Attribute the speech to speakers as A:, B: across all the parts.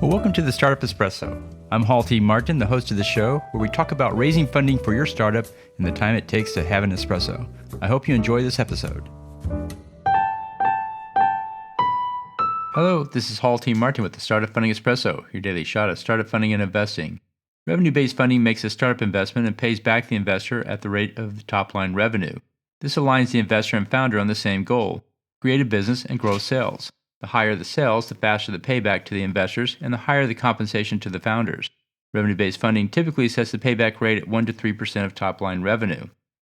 A: Well, welcome to the Startup Espresso. I'm Hall T. Martin, the host of the show, where we talk about raising funding for your startup and the time it takes to have an espresso. I hope you enjoy this episode. Hello, this is Hall T. Martin with the Startup Funding Espresso, your daily shot of startup funding and investing. Revenue-based funding makes a startup investment and pays back the investor at the rate of the top-line revenue. This aligns the investor and founder on the same goal: create a business and grow sales. The higher the sales, the faster the payback to the investors, and the higher the compensation to the founders. Revenue-based funding typically sets the payback rate at 1 to 3% of top-line revenue.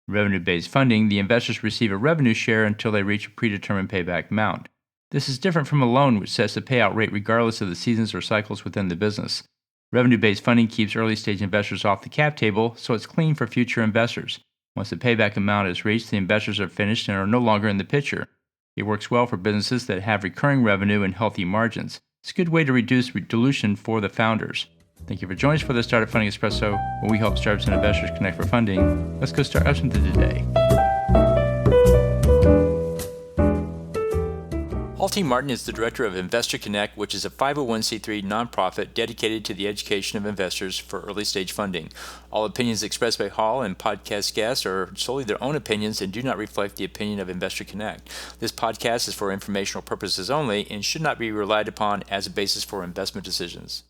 A: In revenue-based funding, the investors receive a revenue share until they reach a predetermined payback amount. This is different from a loan, which sets the payout rate regardless of the seasons or cycles within the business. Revenue-based funding keeps early-stage investors off the cap table, so it's clean for future investors. Once the payback amount is reached, the investors are finished and are no longer in the picture. It works well for businesses that have recurring revenue and healthy margins. It's a good way to reduce dilution for the founders. Thank you for joining us for the Startup Funding Espresso, where we help startups and investors connect for funding. Let's go start up something today. Hall T. Martin is the director of Investor Connect, which is a 501c3 nonprofit dedicated to the education of investors for early-stage funding. All opinions expressed by Hall and podcast guests are solely their own opinions and do not reflect the opinion of Investor Connect. This podcast is for informational purposes only and should not be relied upon as a basis for investment decisions.